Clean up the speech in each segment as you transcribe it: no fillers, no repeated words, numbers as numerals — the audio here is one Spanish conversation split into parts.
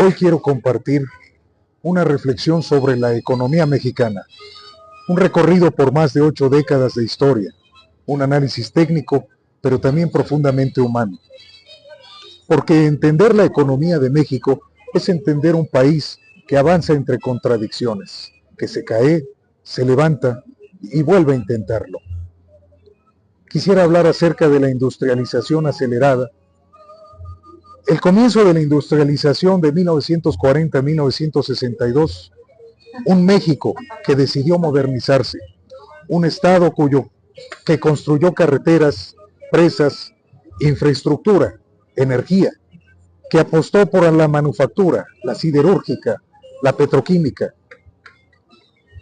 Hoy quiero compartir una reflexión sobre la economía mexicana, un recorrido por más de 8 décadas de historia, un análisis técnico, pero también profundamente humano. Porque entender la economía de México es entender un país que avanza entre contradicciones, que se cae, se levanta y vuelve a intentarlo. Quisiera hablar acerca de la industrialización acelerada. El comienzo de la industrialización de 1940 a 1962, un México que decidió modernizarse, un Estado que construyó carreteras, presas, infraestructura, energía, que apostó por la manufactura, la siderúrgica, la petroquímica.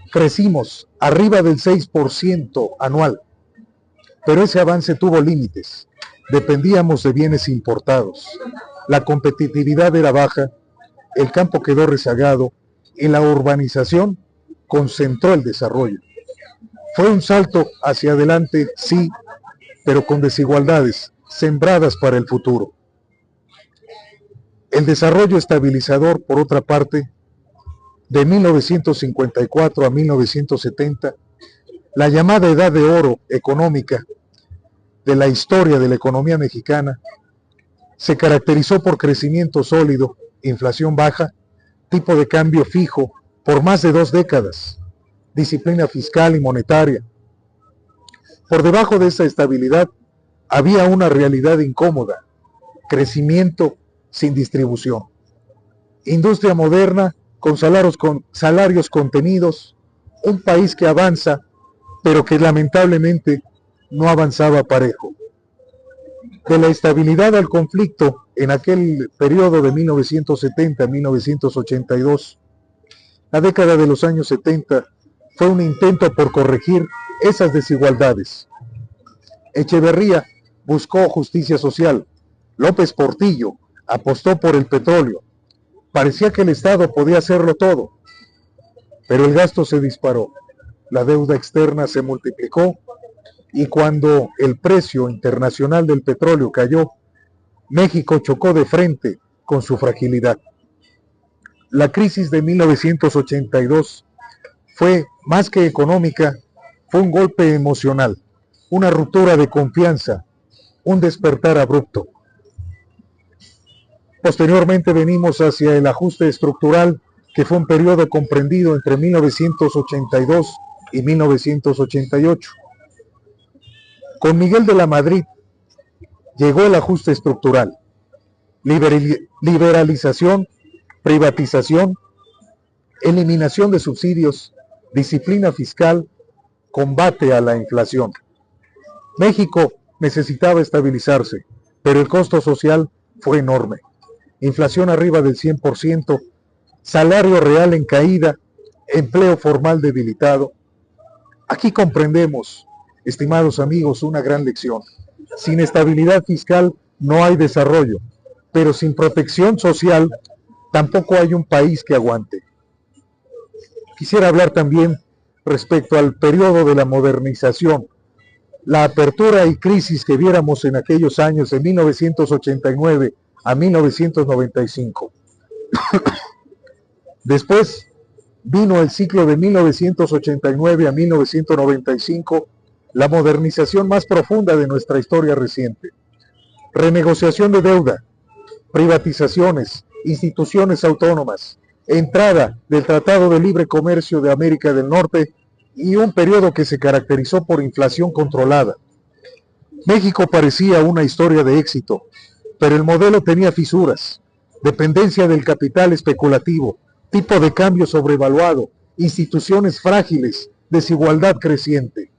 Crecimos arriba del 6% anual, pero ese avance tuvo límites. Dependíamos de bienes importados. La competitividad era baja, el campo quedó rezagado y la urbanización concentró el desarrollo. Fue un salto hacia adelante, sí, pero con desigualdades sembradas para el futuro. El desarrollo estabilizador, por otra parte, de 1954 a 1970, la llamada edad de oro económica de la historia de la economía mexicana, se caracterizó por crecimiento sólido, inflación baja, tipo de cambio fijo por más de 2 décadas, disciplina fiscal y monetaria. Por debajo de esa estabilidad había una realidad incómoda, crecimiento sin distribución, industria moderna con salarios contenidos, un país que avanza, pero que lamentablemente no avanzaba parejo. De la estabilidad al conflicto en aquel periodo de 1970 a 1982, la década de los años 70 fue un intento por corregir esas desigualdades. Echeverría buscó justicia social, López Portillo apostó por el petróleo. Parecía que el Estado podía hacerlo todo, pero el gasto se disparó, la deuda externa se multiplicó y cuando el precio internacional del petróleo cayó, México chocó de frente con su fragilidad. La crisis de 1982 fue más que económica, fue un golpe emocional, una ruptura de confianza, un despertar abrupto. Posteriormente venimos hacia el ajuste estructural, que fue un periodo comprendido entre 1982 y 1988. Con Miguel de la Madrid llegó el ajuste estructural, liberalización, privatización, eliminación de subsidios, disciplina fiscal, combate a la inflación. México necesitaba estabilizarse, pero el costo social fue enorme. Inflación arriba del 100%, salario real en caída, empleo formal debilitado. Aquí comprendemos, estimados amigos, una gran lección. Sin estabilidad fiscal no hay desarrollo, pero sin protección social tampoco hay un país que aguante. Quisiera hablar también respecto al periodo de la modernización, la apertura y crisis que viéramos en aquellos años de 1989 a 1995. Después vino el ciclo de 1989 a 1995, la modernización más profunda de nuestra historia reciente. Renegociación de deuda, privatizaciones, instituciones autónomas, entrada del Tratado de Libre Comercio de América del Norte y un periodo que se caracterizó por inflación controlada. México parecía una historia de éxito, pero el modelo tenía fisuras, dependencia del capital especulativo, tipo de cambio sobrevaluado, instituciones frágiles, desigualdad creciente.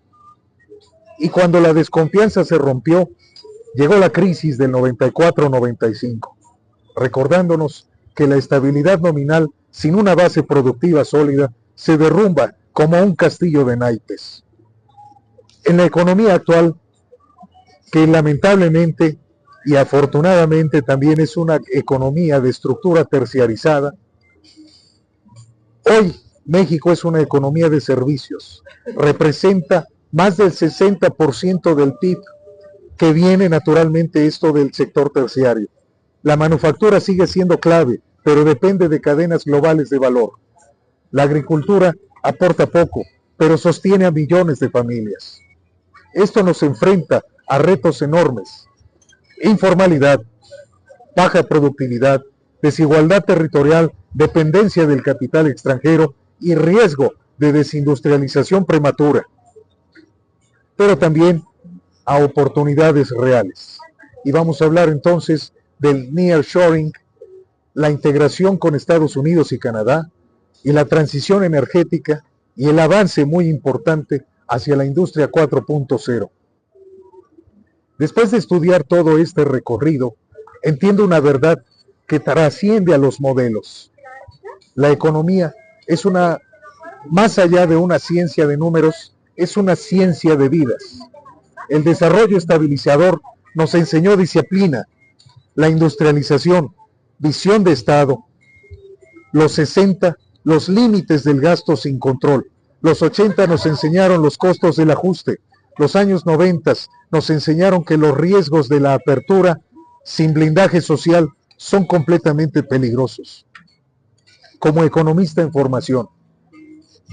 Y cuando la desconfianza se rompió, llegó la crisis del 94-95, recordándonos que la estabilidad nominal sin una base productiva sólida se derrumba como un castillo de naipes. En la economía actual, que lamentablemente y afortunadamente también es una economía de estructura terciarizada, hoy México es una economía de servicios, representa más del 60% del PIB, que viene naturalmente esto del sector terciario. La manufactura sigue siendo clave, pero depende de cadenas globales de valor. La agricultura aporta poco, pero sostiene a millones de familias. Esto nos enfrenta a retos enormes: informalidad, baja productividad, desigualdad territorial, dependencia del capital extranjero y riesgo de desindustrialización prematura, pero también a oportunidades reales. Y vamos a hablar entonces del nearshoring, la integración con Estados Unidos y Canadá, y la transición energética y el avance muy importante hacia la industria 4.0. Después de estudiar todo este recorrido, entiendo una verdad que trasciende a los modelos. La economía es más allá de una ciencia de números, es una ciencia de vidas. El desarrollo estabilizador nos enseñó disciplina, la industrialización, visión de Estado. Los 60, los límites del gasto sin control. Los 80 nos enseñaron los costos del ajuste. Los años 90 nos enseñaron que los riesgos de la apertura sin blindaje social son completamente peligrosos. Como economista en formación,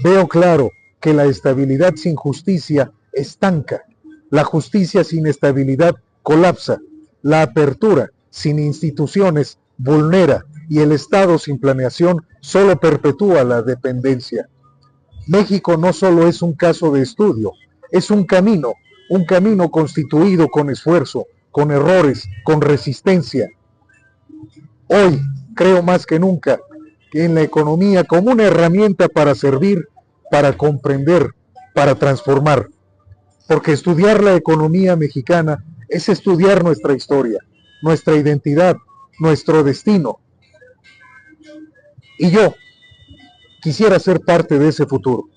veo claro que la estabilidad sin justicia estanca, la justicia sin estabilidad colapsa, la apertura sin instituciones vulnera y el Estado sin planeación solo perpetúa la dependencia. México no solo es un caso de estudio, es un camino constituido con esfuerzo, con errores, con resistencia. Hoy creo más que nunca que en la economía como una herramienta para servir, para comprender, para transformar. Porque estudiar la economía mexicana es estudiar nuestra historia, nuestra identidad, nuestro destino. Y yo quisiera ser parte de ese futuro.